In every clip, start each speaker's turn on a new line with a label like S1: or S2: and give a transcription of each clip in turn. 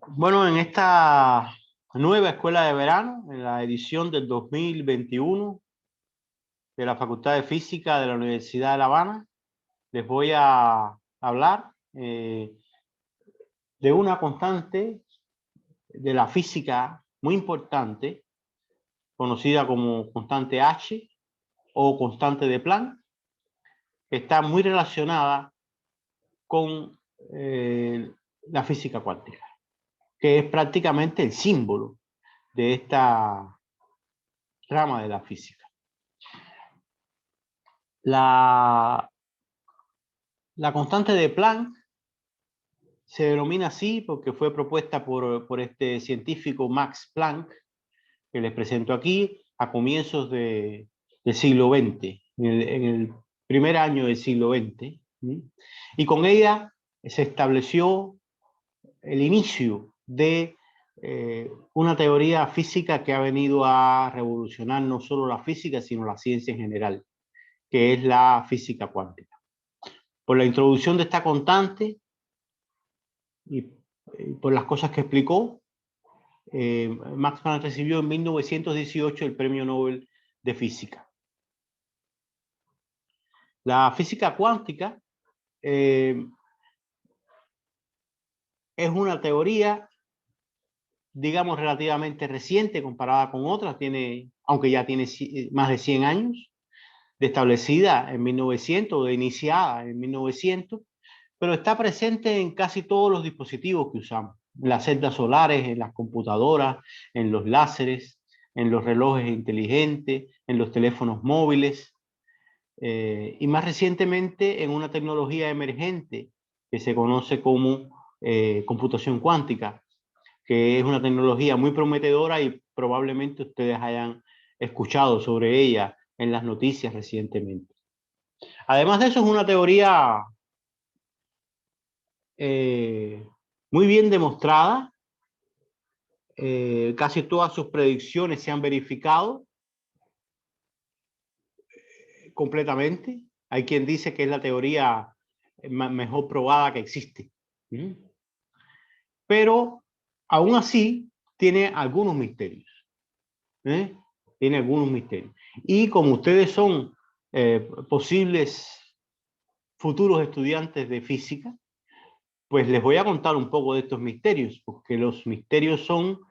S1: Bueno, en esta nueva escuela de verano, en la edición del 2021 de la Facultad de Física de la Universidad de La Habana, les voy a hablar de una constante de la física muy importante, conocida como constante H o constante de Planck, que está muy relacionada con la física cuántica, que es prácticamente el símbolo de esta rama de la física. La constante de Planck se denomina así porque fue propuesta por este científico Max Planck, que les presento aquí, a comienzos del siglo XX, en el primer año del siglo XX. Y con ella se estableció el inicio de una teoría física que ha venido a revolucionar no solo la física, sino la ciencia en general, que es la física cuántica. Por la introducción de esta constante y por las cosas que explicó, Max Planck recibió en 1918 el Premio Nobel de Física. La física cuántica es una teoría, digamos, relativamente reciente comparada con otras, aunque ya tiene más de 100 años, de establecida en 1900, de iniciada en 1900, pero está presente en casi todos los dispositivos que usamos, en las celdas solares, en las computadoras, en los láseres, en los relojes inteligentes, en los teléfonos móviles, y más recientemente en una tecnología emergente que se conoce como computación cuántica, que es una tecnología muy prometedora y probablemente ustedes hayan escuchado sobre ella en las noticias recientemente. Además de eso, es una teoría muy bien demostrada. Casi todas sus predicciones se han verificado completamente. Hay quien dice que es la teoría mejor probada que existe. Pero aún así tiene algunos misterios. Tiene algunos misterios. Y como ustedes son posibles futuros estudiantes de física, pues les voy a contar un poco de estos misterios, porque los misterios son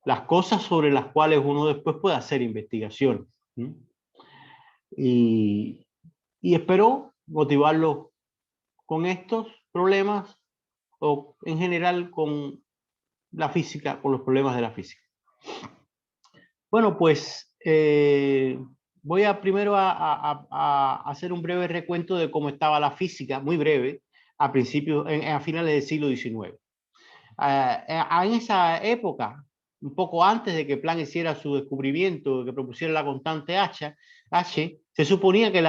S1: las cosas sobre las cuales uno después puede hacer investigaciones. Y espero motivarlos con estos problemas o en general con la física, con los problemas de la física. Bueno, pues voy a primero a hacer un breve recuento de cómo estaba la física, muy breve, a finales del siglo XIX. En esa época, un poco antes de que Planck hiciera su descubrimiento, que propusiera la constante H, se suponía que en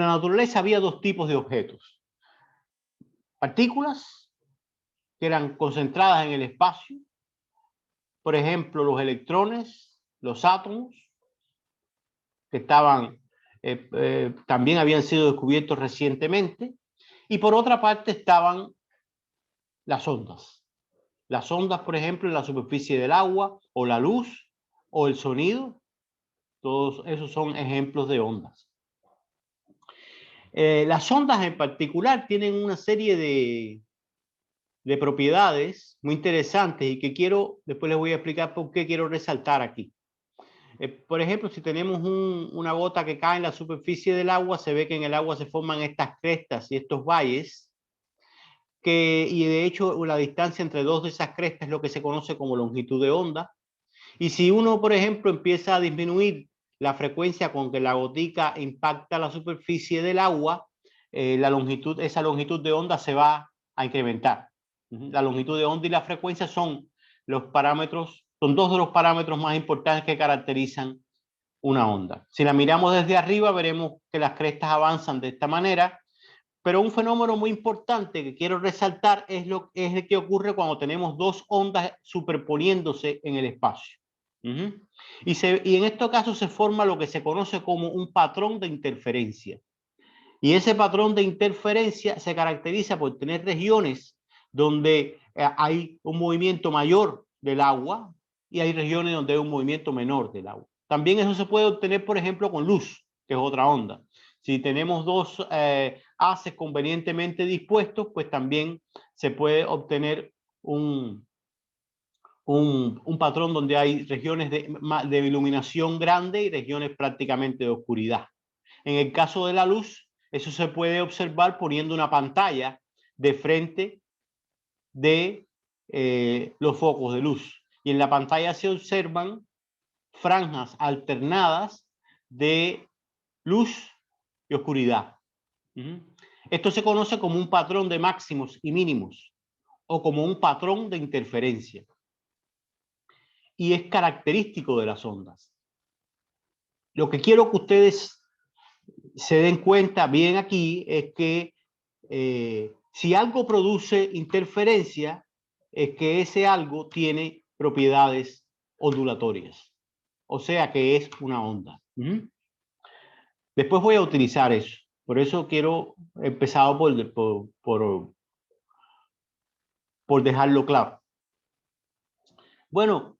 S1: la naturaleza había dos tipos de objetos. Partículas que eran concentradas en el espacio, por ejemplo, los electrones, los átomos, que también habían sido descubiertos recientemente, y por otra parte estaban las ondas. Las ondas, por ejemplo, en la superficie del agua, o la luz, o el sonido, todos esos son ejemplos de ondas. Las ondas en particular tienen una serie de propiedades muy interesantes y que después les voy a explicar por qué quiero resaltar aquí. Por ejemplo, si tenemos una gota que cae en la superficie del agua, se ve que en el agua se forman estas crestas y estos valles, y de hecho la distancia entre dos de esas crestas es lo que se conoce como longitud de onda. Y si uno, por ejemplo, empieza a disminuir la frecuencia con que la gotica impacta la superficie del agua, esa longitud de onda se va a incrementar. La longitud de onda y la frecuencia son dos de los parámetros más importantes que caracterizan una onda. Si la miramos desde arriba, veremos que las crestas avanzan de esta manera, pero un fenómeno muy importante que quiero resaltar es el que ocurre cuando tenemos dos ondas superponiéndose en el espacio. Y en estos casos se forma lo que se conoce como un patrón de interferencia. Y ese patrón de interferencia se caracteriza por tener regiones donde hay un movimiento mayor del agua y hay regiones donde hay un movimiento menor del agua. También eso se puede obtener, por ejemplo, con luz, que es otra onda. Si tenemos dos haces convenientemente dispuestos, pues también se puede obtener un patrón donde hay regiones de iluminación grande y regiones prácticamente de oscuridad. En el caso de la luz, eso se puede observar poniendo una pantalla de frente de los focos de luz. Y en la pantalla se observan franjas alternadas de luz y oscuridad. Esto se conoce como un patrón de máximos y mínimos o como un patrón de interferencia. Y es característico de las ondas. Lo que quiero que ustedes se den cuenta bien aquí es que si algo produce interferencia, es que ese algo tiene propiedades ondulatorias. O sea que es una onda. Después voy a utilizar eso. Por eso quiero empezar por dejarlo claro. Bueno,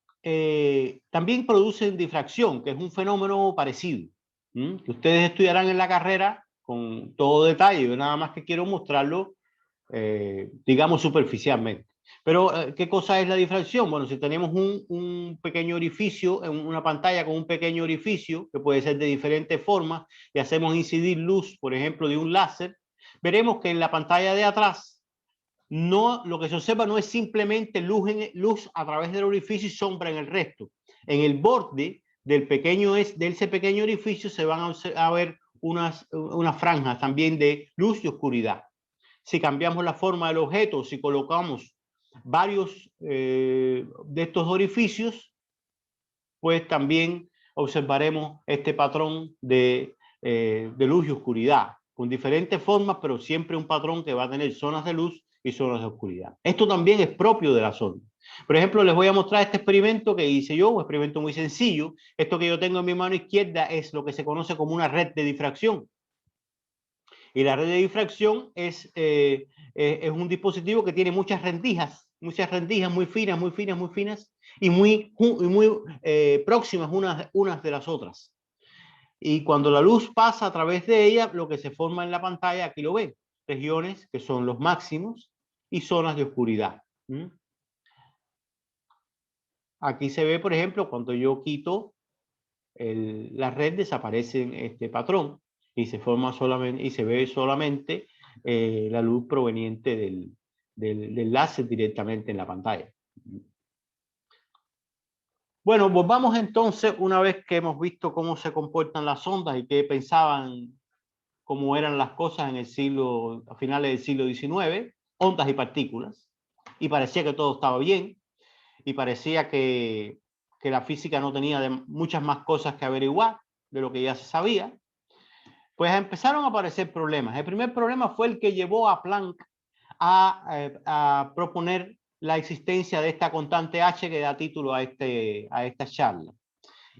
S1: también producen difracción, que es un fenómeno parecido, que ustedes estudiarán en la carrera con todo detalle. Yo nada más que quiero mostrarlo, digamos, superficialmente. Pero, ¿qué cosa es la difracción? Bueno, si tenemos un pequeño orificio, en una pantalla con un pequeño orificio, que puede ser de diferentes formas, y hacemos incidir luz, por ejemplo, de un láser, veremos que en la pantalla de atrás, no, lo que se observa no es simplemente luz a través del orificio y sombra en el resto. En el borde de ese pequeño orificio se van a ver unas franjas también de luz y oscuridad. Si cambiamos la forma del objeto, si colocamos varios de estos orificios, pues también observaremos este patrón de luz y oscuridad, con diferentes formas, pero siempre un patrón que va a tener zonas de luz y zonas de oscuridad. Esto también es propio de la sonda. Por ejemplo, les voy a mostrar este experimento que hice yo, un experimento muy sencillo. Esto que yo tengo en mi mano izquierda es lo que se conoce como una red de difracción. Y la red de difracción es un dispositivo que tiene muchas rendijas muy finas, muy finas, muy finas y muy próximas unas de las otras. Y cuando la luz pasa a través de ella, lo que se forma en la pantalla, aquí lo ven, regiones que son los máximos y zonas de oscuridad. Aquí se ve, por ejemplo, cuando yo quito la red, desaparece este patrón y se forma solamente, y se ve solamente la luz proveniente del láser directamente en la pantalla. Bueno, volvamos entonces, una vez que hemos visto cómo se comportan las ondas y qué pensaban, cómo eran las cosas a finales del siglo XIX, ondas y partículas, y parecía que todo estaba bien, y parecía que la física no tenía muchas más cosas que averiguar de lo que ya se sabía, pues empezaron a aparecer problemas. El primer problema fue el que llevó a Planck a proponer la existencia de esta constante H que da título a esta charla.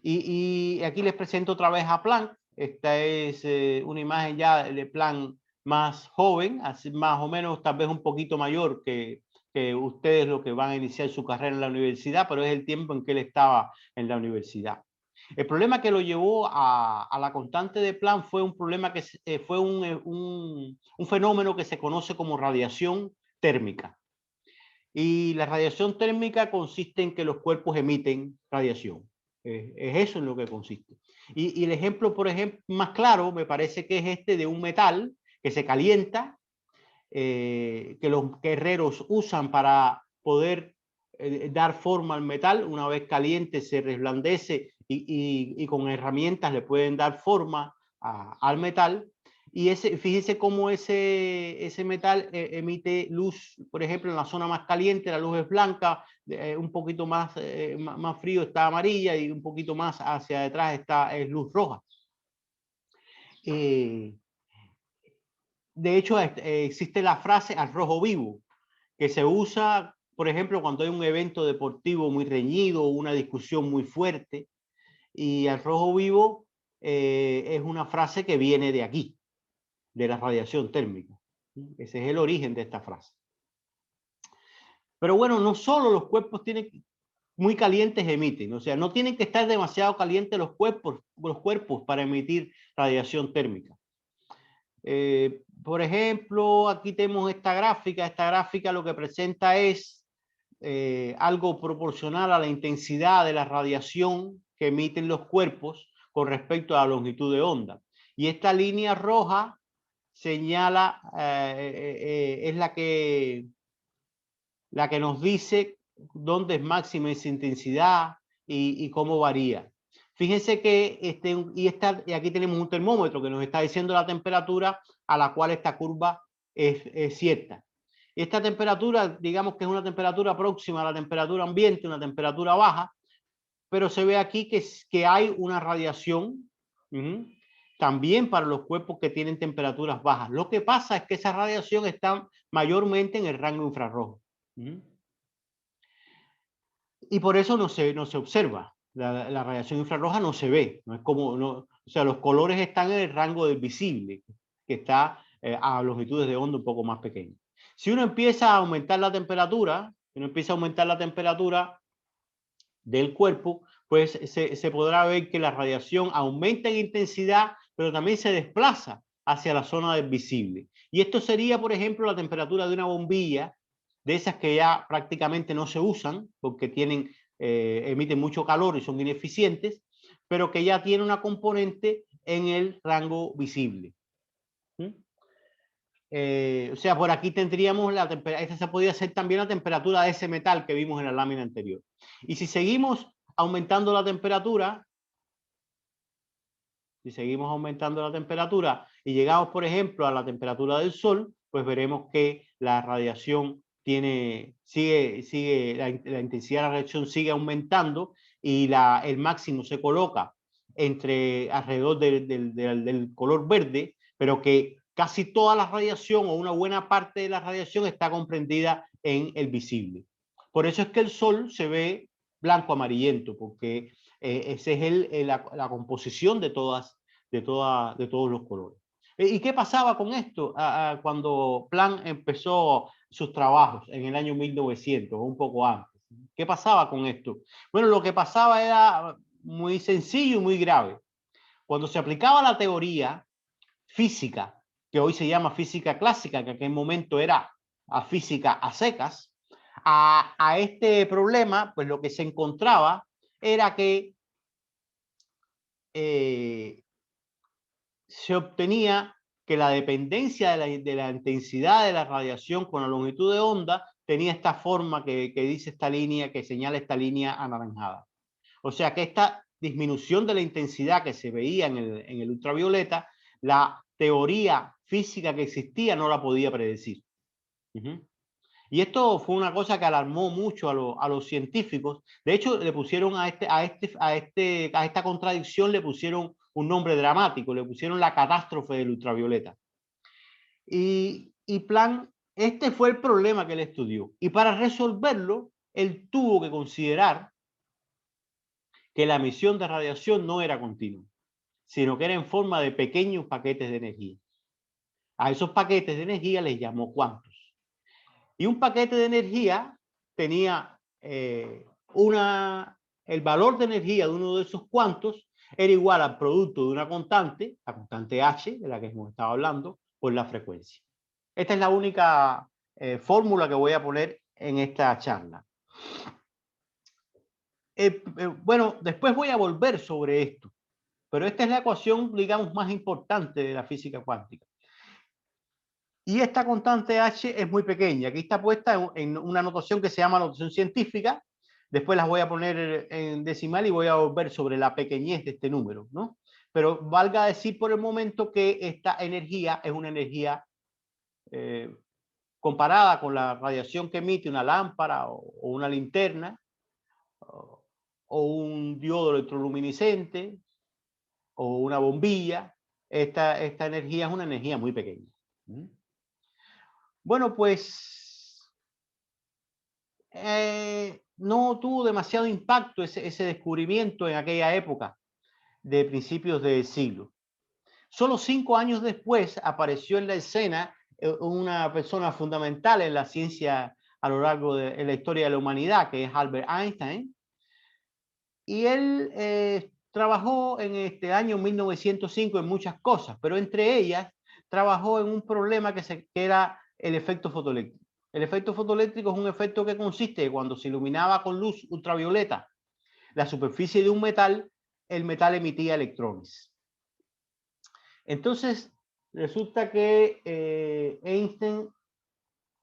S1: Y aquí les presento otra vez a Planck. Esta es una imagen ya de Planck más joven, así más o menos tal vez un poquito mayor que ustedes lo que van a iniciar su carrera en la universidad, pero es el tiempo en que él estaba en la universidad. El problema que lo llevó a la constante de Planck fue un problema que fue un fenómeno que se conoce como radiación térmica. Y la radiación térmica consiste en que los cuerpos emiten radiación. Es eso en lo que consiste. Y el ejemplo, por ejemplo, más claro me parece que es este de un metal que se calienta, que los guerreros usan para poder dar forma al metal. Una vez caliente se reblandece y con herramientas le pueden dar forma al metal. Y fíjense cómo ese metal emite luz, por ejemplo, en la zona más caliente la luz es blanca, un poquito más frío está amarilla y un poquito más hacia detrás es luz roja. De hecho, existe la frase al rojo vivo, que se usa, por ejemplo, cuando hay un evento deportivo muy reñido o una discusión muy fuerte. Y al rojo vivo es una frase que viene de aquí, de la radiación térmica. Ese es el origen de esta frase. Pero bueno, no solo los cuerpos muy calientes emiten, o sea, no tienen que estar demasiado calientes los cuerpos para emitir radiación térmica. Por ejemplo, aquí tenemos esta gráfica lo que presenta es algo proporcional a la intensidad de la radiación que emiten los cuerpos con respecto a la longitud de onda. Y esta línea roja señala, es la que nos dice dónde es máxima esa intensidad y cómo varía. Fíjense que y aquí tenemos un termómetro que nos está diciendo la temperatura a la cual esta curva es cierta. Esta temperatura, digamos que es una temperatura próxima a la temperatura ambiente, una temperatura baja, pero se ve aquí que hay una radiación también para los cuerpos que tienen temperaturas bajas. Lo que pasa es que esa radiación está mayormente en el rango infrarrojo. Y por eso no se observa. La radiación infrarroja no se ve. No es como, o sea, los colores están en el rango del visible, que está a longitudes de onda un poco más pequeñas. Si uno empieza a aumentar la temperatura, del cuerpo, pues se podrá ver que la radiación aumenta en intensidad, pero también se desplaza hacia la zona del visible. Y esto sería, por ejemplo, la temperatura de una bombilla, de esas que ya prácticamente no se usan porque emiten mucho calor y son ineficientes, pero que ya tiene una componente en el rango visible. O sea, por aquí tendríamos la temperatura, esta se podría ser también la temperatura de ese metal que vimos en la lámina anterior. Y si seguimos aumentando la temperatura, y llegamos, por ejemplo, a la temperatura del Sol, pues veremos que la radiación sigue la intensidad de la radiación sigue aumentando y el máximo se coloca alrededor del color verde, pero que casi toda la radiación o una buena parte de la radiación está comprendida en el visible. Por eso es que el Sol se ve blanco amarillento, porque esa es la composición de todos los colores. ¿Y qué pasaba con esto cuando Planck empezó sus trabajos en el año 1900 o un poco antes? ¿Qué pasaba con esto? Bueno, lo que pasaba era muy sencillo y muy grave. Cuando se aplicaba la teoría física, que hoy se llama física clásica, que en aquel momento era física a secas, a este problema, pues lo que se encontraba era que se obtenía que la dependencia de la intensidad de la radiación con la longitud de onda tenía esta forma que dice esta línea, que señala esta línea anaranjada. O sea que esta disminución de la intensidad que se veía en el ultravioleta, la teoría física que existía no la podía predecir. Y esto fue una cosa que alarmó mucho a los científicos. De hecho, le pusieron a esta contradicción le pusieron un nombre dramático, le pusieron la catástrofe del ultravioleta. Y Planck, este fue el problema que él estudió. Y para resolverlo, él tuvo que considerar que la emisión de radiación no era continua, sino que era en forma de pequeños paquetes de energía. A esos paquetes de energía les llamó cuantos. Y un paquete de energía tenía el valor de energía de uno de esos cuantos era igual al producto de una constante, la constante H, de la que hemos estado hablando, por la frecuencia. Esta es la única fórmula que voy a poner en esta charla. Bueno, después voy a volver sobre esto, pero esta es la ecuación, digamos, más importante de la física cuántica. Y esta constante H es muy pequeña. Aquí está puesta en una notación que se llama notación científica. Después las voy a poner en decimal y voy a volver sobre la pequeñez de este número, ¿no? Pero valga decir por el momento que esta energía es una energía comparada con la radiación que emite una lámpara o una linterna o un diodo electroluminiscente o una bombilla. Esta energía es una energía muy pequeña. Bueno, pues no tuvo demasiado impacto ese descubrimiento en aquella época de principios del siglo. Solo 5 años después apareció en la escena una persona fundamental en la ciencia a lo largo de la historia de la humanidad, que es Albert Einstein. Y él trabajó en este año 1905 en muchas cosas, pero entre ellas trabajó en un problema que era el efecto fotoeléctrico. El efecto fotoeléctrico es un efecto que consiste cuando se iluminaba con luz ultravioleta la superficie de un metal, el metal emitía electrones. Entonces, resulta que Einstein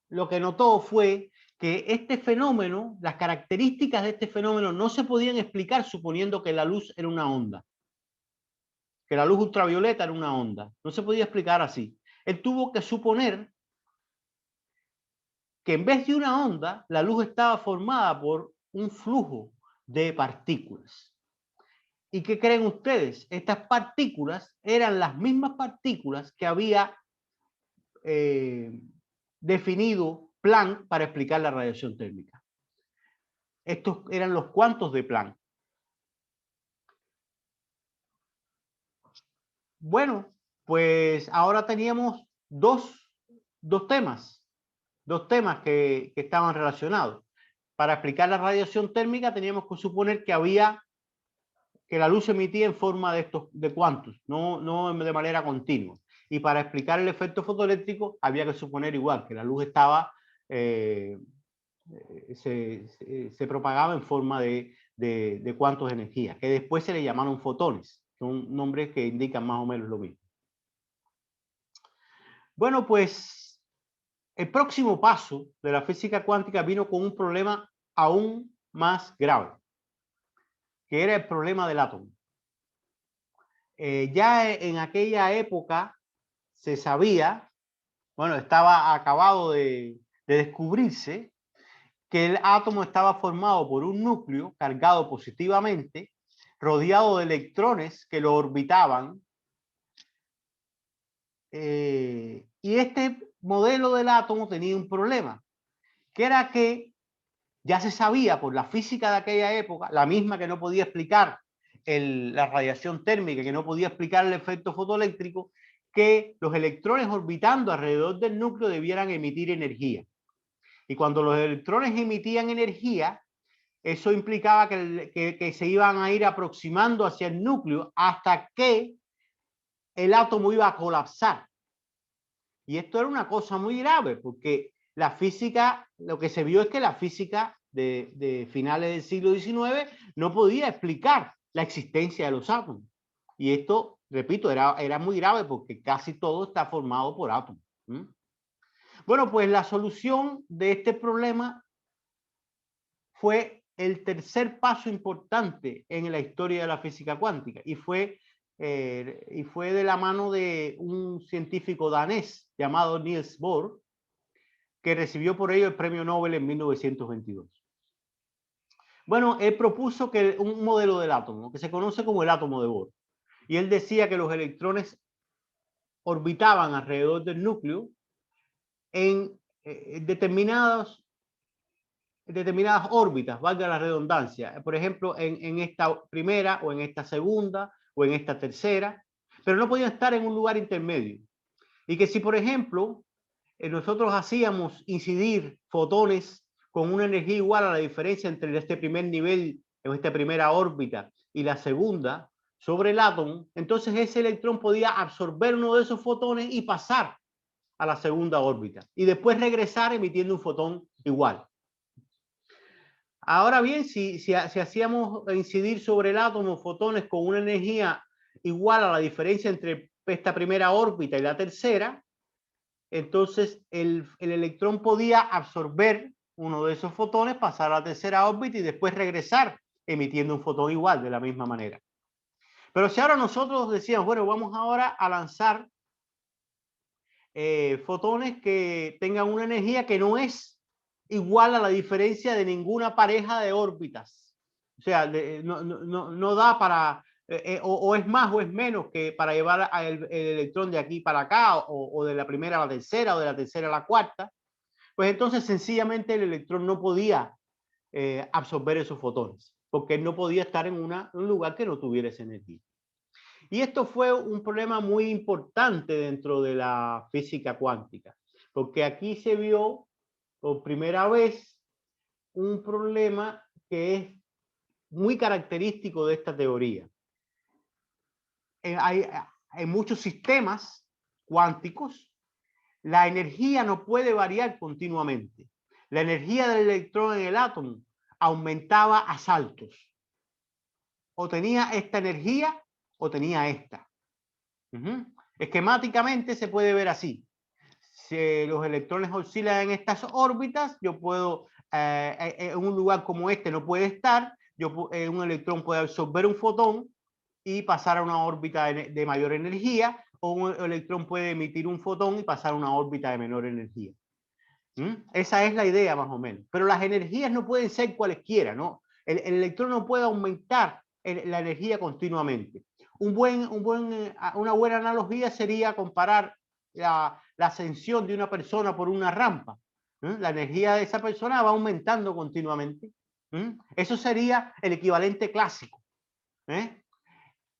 S1: lo que notó fue que este fenómeno, las características de este fenómeno no se podían explicar suponiendo que la luz era una onda, que la luz ultravioleta era una onda. No se podía explicar así. Él tuvo que suponer que en vez de una onda, la luz estaba formada por un flujo de partículas. ¿Y qué creen ustedes? Estas partículas eran las mismas partículas que había definido Planck para explicar la radiación térmica. Estos eran los cuantos de Planck. Bueno, pues ahora teníamos dos temas que estaban relacionados. Para explicar la radiación térmica teníamos que suponer que la luz se emitía en forma de cuantos, no de manera continua. Y para explicar el efecto fotoeléctrico había que suponer igual, que la luz estaba, se propagaba en forma de cuantos de energía, que después se le llamaron fotones. Son nombres que indican más o menos lo mismo. Bueno, pues el próximo paso de la física cuántica vino con un problema aún más grave, que era el problema del átomo. Ya en aquella época se sabía, bueno, estaba acabado de descubrirse que el átomo estaba formado por un núcleo cargado positivamente, rodeado de electrones que lo orbitaban. Y este modelo del átomo tenía un problema, que era que ya se sabía por la física de aquella época, la misma que no podía explicar la radiación térmica, que no podía explicar el efecto fotoeléctrico, que los electrones orbitando alrededor del núcleo debieran emitir energía. Y cuando los electrones emitían energía, eso implicaba que se iban a ir aproximando hacia el núcleo hasta que el átomo iba a colapsar. Y esto era una cosa muy grave, porque la física, lo que se vio es que la física de finales del siglo XIX no podía explicar la existencia de los átomos. Y esto, repito, era muy grave porque casi todo está formado por átomos. Bueno, pues la solución de este problema fue el tercer paso importante en la historia de la física cuántica y fue de la mano de un científico danés llamado Niels Bohr, que recibió por ello el premio Nobel en 1922. Bueno, él propuso un modelo del átomo, que se conoce como el átomo de Bohr, y él decía que los electrones orbitaban alrededor del núcleo en determinadas órbitas, valga la redundancia, por ejemplo, en esta primera o en esta segunda o en esta tercera, pero no podían estar en un lugar intermedio. Y que si, por ejemplo, nosotros hacíamos incidir fotones con una energía igual a la diferencia entre este primer nivel, en esta primera órbita, y la segunda sobre el átomo, entonces ese electrón podía absorber uno de esos fotones y pasar a la segunda órbita y después regresar emitiendo un fotón igual. Ahora bien, si hacíamos incidir sobre el átomo fotones con una energía igual a la diferencia entre esta primera órbita y la tercera, entonces el electrón podía absorber uno de esos fotones, pasar a la tercera órbita y después regresar emitiendo un fotón igual de la misma manera. Pero si ahora nosotros decíamos, bueno, vamos ahora a lanzar fotones que tengan una energía que no es igual a la diferencia de ninguna pareja de órbitas. O sea, no da para, o es más o es menos que para llevar el electrón de aquí para acá, o de la primera a la tercera, o de la tercera a la cuarta. Pues entonces sencillamente el electrón no podía absorber esos fotones, porque él no podía estar en un lugar que no tuviera esa energía. Y esto fue un problema muy importante dentro de la física cuántica, porque aquí se vio por primera vez un problema que es muy característico de esta teoría. En muchos sistemas cuánticos, la energía no puede variar continuamente. La energía del electrón en el átomo aumentaba a saltos. O tenía esta energía o tenía esta. Esquemáticamente se puede ver así. Si los electrones oscilan en estas órbitas, yo puedo, en un lugar como este no puede estar, un electrón puede absorber un fotón y pasar a una órbita de mayor energía, o un electrón puede emitir un fotón y pasar a una órbita de menor energía. Esa es la idea más o menos. Pero las energías no pueden ser cualesquiera, ¿no? El electrón no puede aumentar la energía continuamente. Una buena analogía sería comparar la ascensión de una persona por una rampa. La energía de esa persona va aumentando continuamente. Eso sería el equivalente clásico.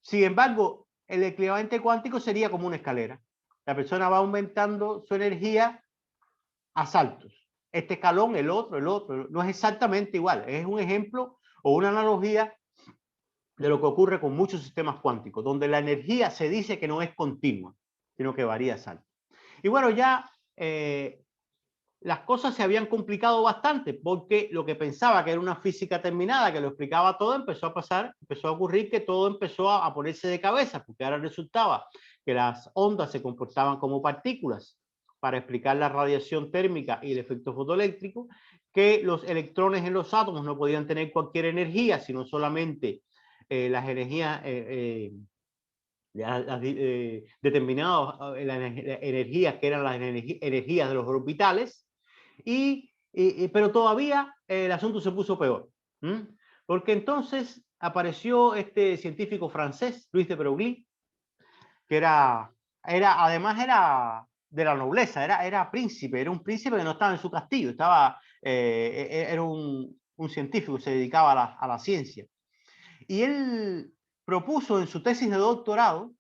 S1: Sin embargo, el equivalente cuántico sería como una escalera. La persona va aumentando su energía a saltos. Este escalón, el otro. No es exactamente igual. Es un ejemplo o una analogía de lo que ocurre con muchos sistemas cuánticos, donde la energía se dice que no es continua, sino que varía a saltos. Y bueno, ya las cosas se habían complicado bastante, porque lo que pensaba que era una física terminada, que lo explicaba todo, empezó a ocurrir que todo empezó a ponerse de cabeza, porque ahora resultaba que las ondas se comportaban como partículas para explicar la radiación térmica y el efecto fotoeléctrico, que los electrones en los átomos no podían tener cualquier energía, sino solamente las energías determinadas las energías que eran las energías de los orbitales, pero todavía el asunto se puso peor, porque entonces apareció este científico francés, Luis de Broglie, que además era de la nobleza, era príncipe, era un príncipe que no estaba en su castillo, era un científico, se dedicaba a la ciencia. Y él propuso en su tesis de doctorado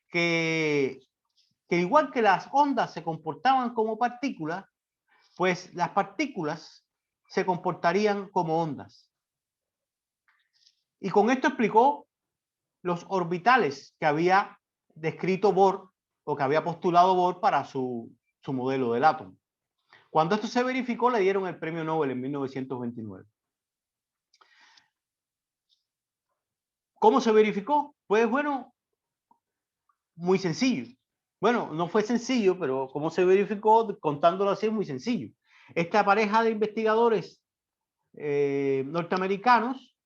S1: que igual que las ondas se comportaban como partículas, pues las partículas se comportarían como ondas. Y con esto explicó los orbitales que había descrito Bohr o que había postulado Bohr para su modelo del átomo. Cuando esto se verificó, le dieron el premio Nobel en 1929. ¿Cómo se verificó? Pues bueno, muy sencillo. Bueno, no fue sencillo, pero cómo se verificó, contándolo así, es muy sencillo. Esta pareja de investigadores norteamericanos,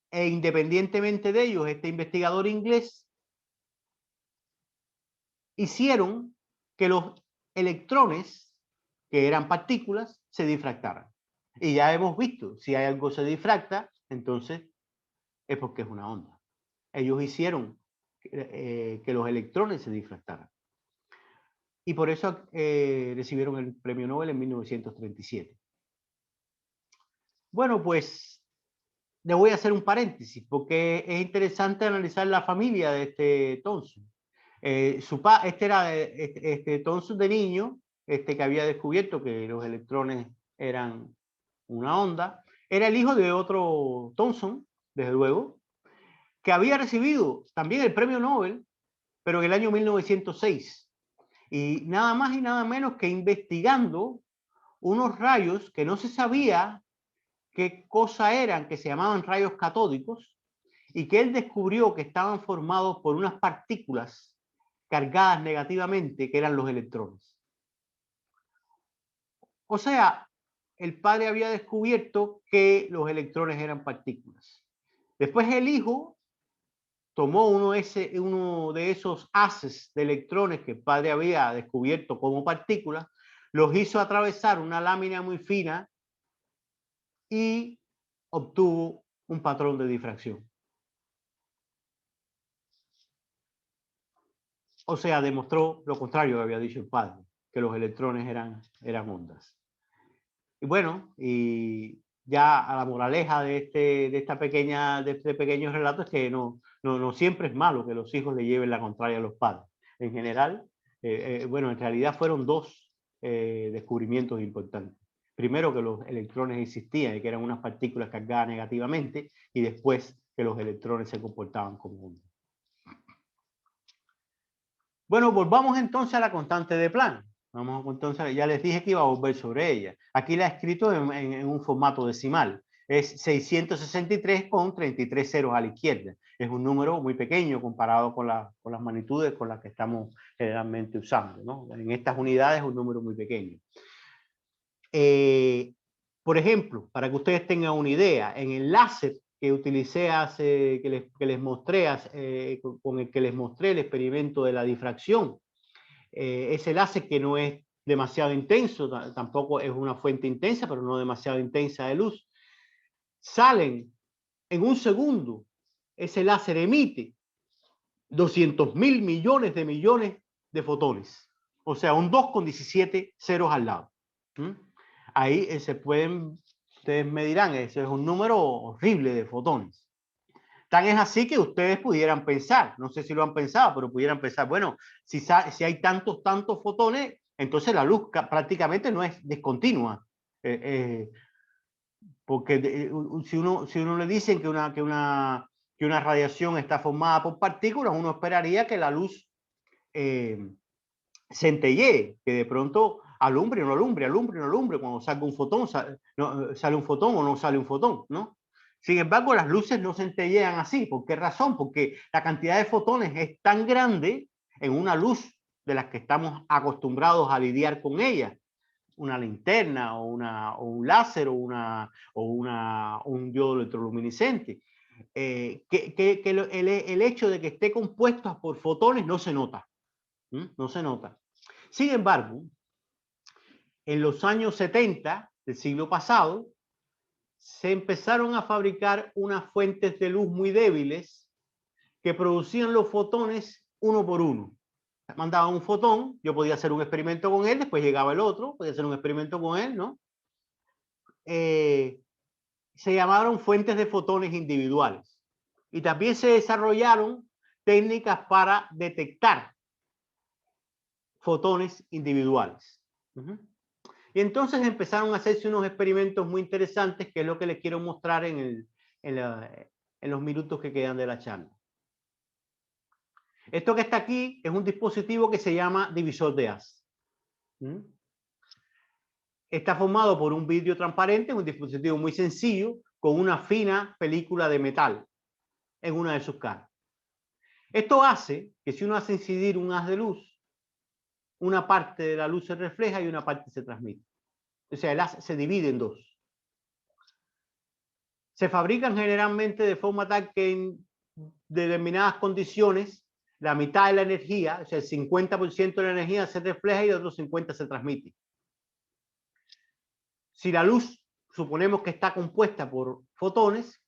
S1: e independientemente de ellos, este investigador inglés, hicieron que los electrones, que eran partículas, se difractaran. Y ya hemos visto, si hay algo que se difracta, entonces es porque es una onda. Ellos hicieron que los electrones se difractaran. Y por eso recibieron el premio Nobel en 1937. Bueno, pues le voy a hacer un paréntesis porque es interesante analizar la familia de este Thomson. Este Thomson de niño, que había descubierto que los electrones eran una onda, era el hijo de otro Thomson, desde luego, que había recibido también el premio Nobel, pero en el año 1906. Y nada más y nada menos que investigando unos rayos que no se sabía qué cosa eran, que se llamaban rayos catódicos, y que él descubrió que estaban formados por unas partículas cargadas negativamente, que eran los electrones. O sea, el padre había descubierto que los electrones eran partículas. Después el hijo tomó uno de esos haces de electrones que el padre había descubierto como partículas, los hizo atravesar una lámina muy fina y obtuvo un patrón de difracción. O sea, demostró lo contrario que había dicho el padre, que los electrones eran ondas. Y bueno, y ya a la moraleja de este pequeño relato es que no no siempre es malo que los hijos le lleven la contraria a los padres. En general, bueno, en realidad fueron dos descubrimientos importantes. Primero, que los electrones existían y que eran unas partículas cargadas negativamente, y después que los electrones se comportaban como ondas. Bueno, volvamos entonces a la constante de Planck. Vamos entonces, ya les dije que iba a volver sobre ella. Aquí la he escrito en un formato decimal. Es 663 con 33 ceros a la izquierda. Es un número muy pequeño comparado con las magnitudes con las que estamos generalmente usando, ¿no? En estas unidades es un número muy pequeño. Por ejemplo, para que ustedes tengan una idea, en el láser que utilicé hace, que les mostré, con el que les mostré el experimento de la difracción, ese láser que no es demasiado intenso, tampoco es una fuente intensa, pero no demasiado intensa de luz, salen en un segundo, ese láser emite 200.000 millones de fotones, o sea, un 2 con 17 ceros al lado. Ahí se pueden, ustedes me dirán, ese es un número horrible de fotones. Tan es así que ustedes pudieran pensar, no sé si lo han pensado, pero pudieran pensar, bueno, si hay tantos fotones, entonces la luz prácticamente no es discontinua. Porque si uno le dicen que una radiación está formada por partículas, uno esperaría que la luz centellee, que de pronto alumbre o no alumbre, alumbre o no alumbre, cuando salga un fotón, sale un fotón o no sale un fotón, ¿no? Sin embargo, las luces no centellean así. ¿Por qué razón? Porque la cantidad de fotones es tan grande en una luz de las que estamos acostumbrados a lidiar con ella, una linterna o un láser o un diodo electroluminiscente, que el hecho de que esté compuesto por fotones no se nota. No se nota. Sin embargo, en los años 70 del siglo pasado, se empezaron a fabricar unas fuentes de luz muy débiles que producían los fotones uno por uno. Mandaban un fotón, yo podía hacer un experimento con él, después llegaba el otro, podía hacer un experimento con él, ¿no? Se llamaron fuentes de fotones individuales. Y también se desarrollaron técnicas para detectar fotones individuales. Y entonces empezaron a hacerse unos experimentos muy interesantes, que es lo que les quiero mostrar en los minutos que quedan de la charla. Esto que está aquí es un dispositivo que se llama divisor de haz. Está formado por un vidrio transparente, un dispositivo muy sencillo, con una fina película de metal en una de sus caras. Esto hace que si uno hace incidir un haz de luz, una parte de la luz se refleja y una parte se transmite. O sea, el haz se divide en dos. Se fabrican generalmente de forma tal que en determinadas condiciones la mitad de la energía, o sea, el 50% de la energía se refleja y el otro 50% se transmite. Si la luz suponemos que está compuesta por fotones,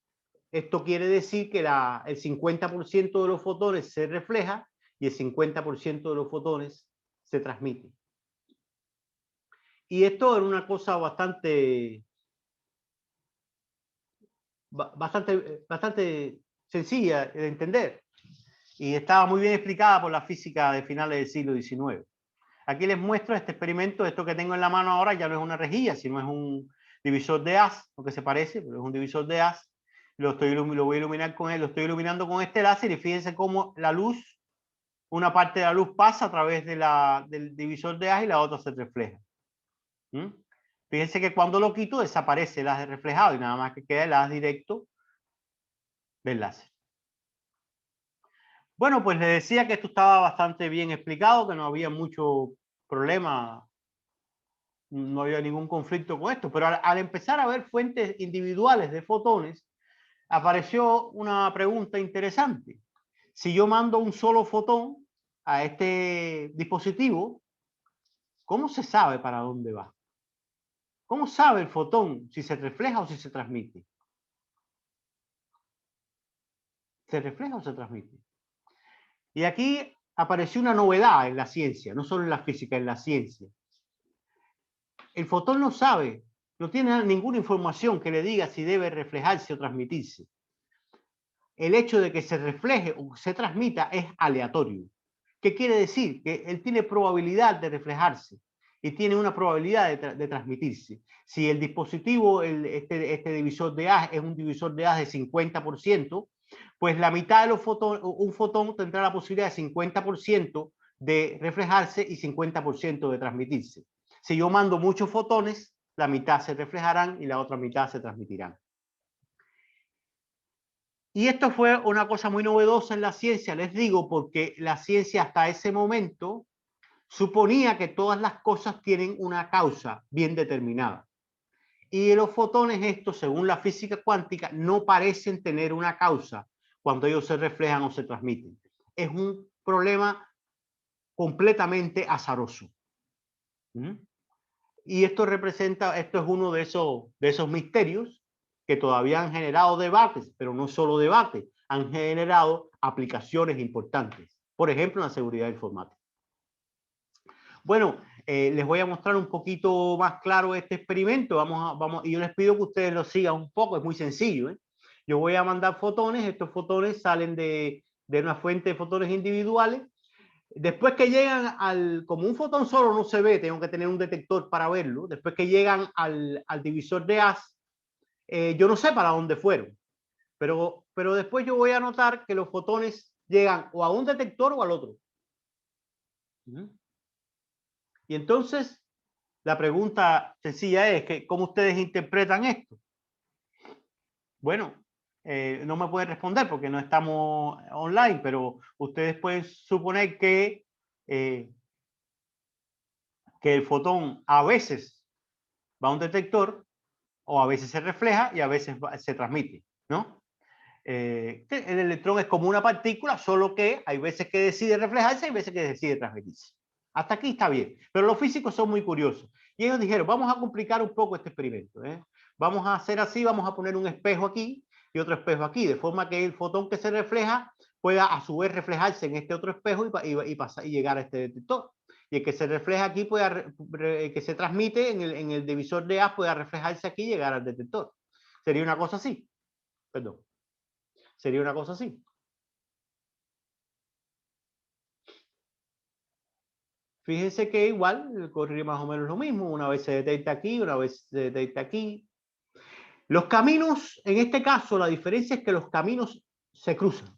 S1: esto quiere decir que el 50% de los fotones se refleja y el 50% de los fotones se transmite. Y esto era una cosa bastante sencilla de entender y estaba muy bien explicada por la física de finales del siglo XIX. Aquí les muestro este experimento. Esto que tengo en la mano ahora ya no es una rejilla, sino es un divisor de haz, lo que se parece, pero es un divisor de haz. Lo voy a iluminar con él, lo estoy iluminando con este láser y fíjense cómo la luz, una parte de la luz pasa a través del divisor de haz y la otra se refleja. Fíjense que cuando lo quito desaparece el haz reflejado y nada más que queda el haz directo del láser. Bueno, pues les decía que esto estaba bastante bien explicado, que no había mucho problema, no había ningún conflicto con esto, pero al empezar a ver fuentes individuales de fotones, apareció una pregunta interesante. Si yo mando un solo fotón a este dispositivo, ¿cómo se sabe para dónde va? ¿Cómo sabe el fotón si se refleja o si se transmite? ¿Se refleja o se transmite? Y aquí apareció una novedad en la ciencia, no solo en la física, en la ciencia. El fotón no sabe, no tiene ninguna información que le diga si debe reflejarse o transmitirse. el hecho de que se refleje o se transmita es aleatorio. ¿Qué quiere decir? Que él tiene probabilidad de reflejarse y tiene una probabilidad de transmitirse. Si el dispositivo, este divisor de haz, es un divisor de haz de 50%, pues la mitad de los fotones, un fotón tendrá la posibilidad de 50% de reflejarse y 50% de transmitirse. Si yo mando muchos fotones, la mitad se reflejarán y la otra mitad se transmitirán. Y esto fue una cosa muy novedosa en la ciencia, les digo, porque la ciencia hasta ese momento suponía que todas las cosas tienen una causa bien determinada. Y los fotones estos, según la física cuántica, no parecen tener una causa cuando ellos se reflejan o se transmiten. Es un problema completamente azaroso. Y esto es uno de esos misterios que todavía han generado debates, pero no solo debates, han generado aplicaciones importantes. Por ejemplo, en la seguridad informática. Bueno, les voy a mostrar un poquito más claro este experimento. Y yo les pido que ustedes lo sigan un poco, es muy sencillo. Yo voy a mandar fotones, estos fotones salen de una fuente de fotones individuales. Después que llegan como un fotón solo no se ve, tengo que tener un detector para verlo. Después que llegan al divisor de haz, yo no sé para dónde fueron, pero después yo voy a notar que los fotones llegan o a un detector o al otro. Y entonces, la pregunta sencilla es que, ¿cómo ustedes interpretan esto? Bueno, no me pueden responder porque no estamos online, pero ustedes pueden suponer que el fotón a veces va a un detector o a veces se refleja y a veces se transmite, ¿no? El electrón es como una partícula, solo que hay veces que decide reflejarse y veces que decide transmitirse. Hasta aquí está bien, pero los físicos son muy curiosos. Y ellos dijeron, vamos a complicar un poco este experimento. Vamos a hacer así, vamos a poner un espejo aquí y otro espejo aquí, de forma que el fotón que se refleja pueda a su vez reflejarse en este otro espejo y llegar a este detector. Y el que se refleja aquí, que se transmite en el divisor de haz, pueda reflejarse aquí y llegar al detector. Sería una cosa así. Perdón. Sería una cosa así. Fíjense que igual correría más o menos lo mismo. Una vez se detecta aquí, una vez se detecta aquí. Los caminos, en este caso, la diferencia es que los caminos se cruzan.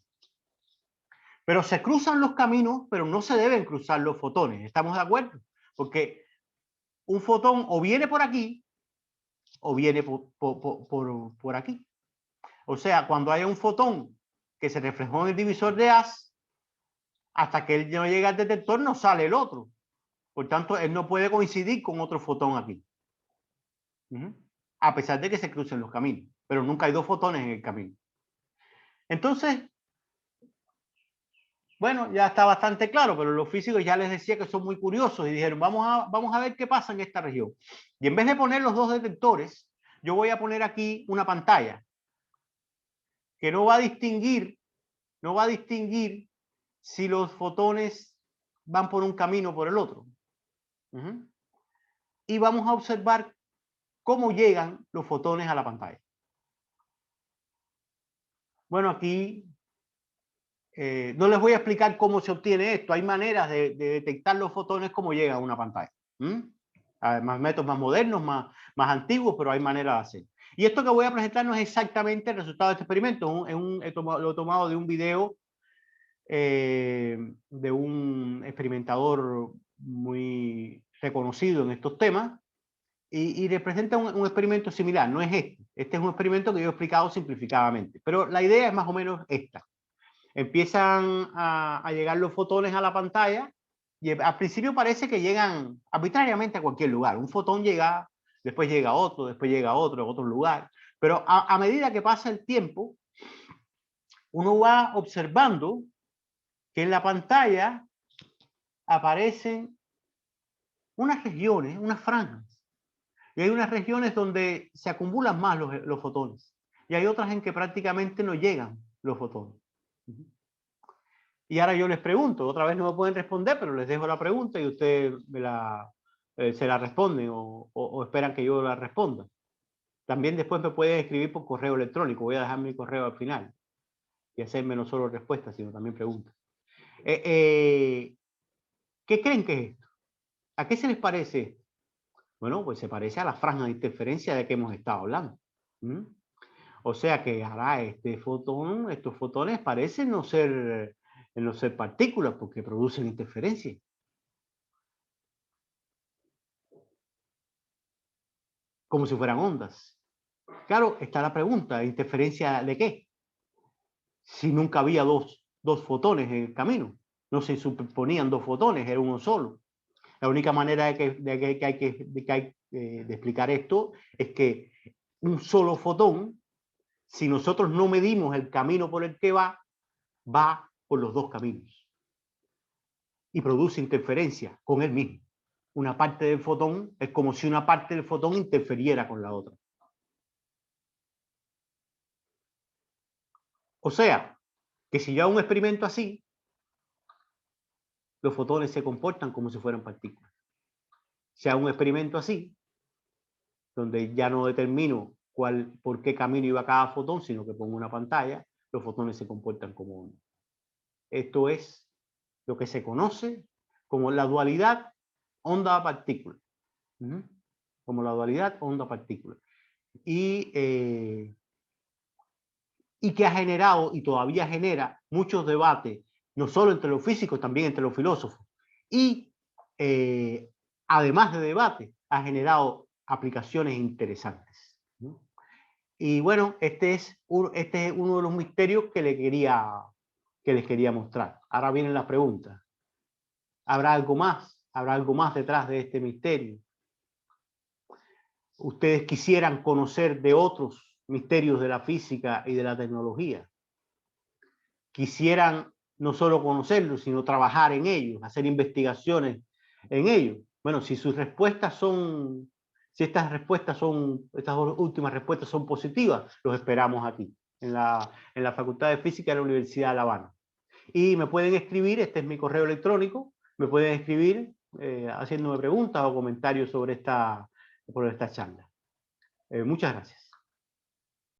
S1: Pero se cruzan los caminos, pero no se deben cruzar los fotones. ¿Estamos de acuerdo? Porque un fotón o viene por aquí o viene por aquí. O sea, cuando haya un fotón que se reflejó en el divisor de haz, hasta que él no llega al detector, no sale el otro. Por tanto, él no puede coincidir con otro fotón aquí. A pesar de que se crucen los caminos. Pero nunca hay dos fotones en el camino. Entonces, bueno, ya está bastante claro, pero los físicos ya les decía que son muy curiosos y dijeron, vamos a ver qué pasa en esta región. Y en vez de poner los dos detectores, yo voy a poner aquí una pantalla que no va a distinguir si los fotones van por un camino o por el otro. Y vamos a observar cómo llegan los fotones a la pantalla. Bueno, aquí no les voy a explicar cómo se obtiene esto. Hay maneras de detectar los fotones como llega a una pantalla. Además, métodos más modernos, más antiguos, pero hay maneras de hacer. Y esto que voy a presentar no es exactamente el resultado de este experimento. Lo he tomado de un video de un experimentador muy reconocido en estos temas y representa un experimento similar. No es este. Este es un experimento que yo he explicado simplificadamente. Pero la idea es más o menos esta. Empiezan a llegar los fotones a la pantalla y al principio parece que llegan arbitrariamente a cualquier lugar. Un fotón llega, después llega otro, después llega otro, a otro lugar. Pero a medida que pasa el tiempo, uno va observando que en la pantalla aparecen unas regiones, unas franjas. Y hay unas regiones donde se acumulan más los fotones. Y hay otras en que prácticamente no llegan los fotones. Y ahora yo les pregunto, otra vez no me pueden responder, pero les dejo la pregunta y ustedes se la responden o esperan que yo la responda. También después me pueden escribir por correo electrónico, voy a dejar mi correo al final. y hacerme no solo respuestas, sino también preguntas. ¿Qué creen que es esto? ¿A qué se les parece esto? Bueno, pues se parece a la franja de interferencia de que hemos estado hablando. ¿Mm? O sea que ahora estos fotones parecen no ser partículas porque producen interferencia. Como si fueran ondas. Claro, está la pregunta, ¿interferencia de qué? Si nunca había dos fotones en el camino, no se superponían dos fotones, era uno solo. La única manera de explicar esto es que un solo fotón, si nosotros no medimos el camino por el que va por los dos caminos y produce interferencia con él mismo. Una parte del fotón es como si una parte del fotón interferiera con la otra. O sea, que si yo hago un experimento así, los fotones se comportan como si fueran partículas. Si hago un experimento así, donde ya no determino por qué camino iba cada fotón, sino que pongo una pantalla, los fotones se comportan como ondas. Esto es lo que se conoce como la dualidad onda-partícula. Como la dualidad onda-partícula. Y que ha generado y todavía genera muchos debates, no solo entre los físicos, también entre los filósofos. Y además de debate, ha generado aplicaciones interesantes. Y bueno, este es uno de los misterios que les quería mostrar. Ahora vienen las preguntas. ¿Habrá algo más? ¿Habrá algo más detrás de este misterio? ¿Ustedes quisieran conocer de otros misterios de la física y de la tecnología? ¿Quisieran no solo conocerlos, sino trabajar en ellos, hacer investigaciones en ellos? Bueno, si estas últimas respuestas son positivas, los esperamos aquí, en la Facultad de Física de la Universidad de La Habana. Y me pueden escribir, este es mi correo electrónico, me pueden escribir haciéndome preguntas o comentarios sobre esta charla. Muchas gracias.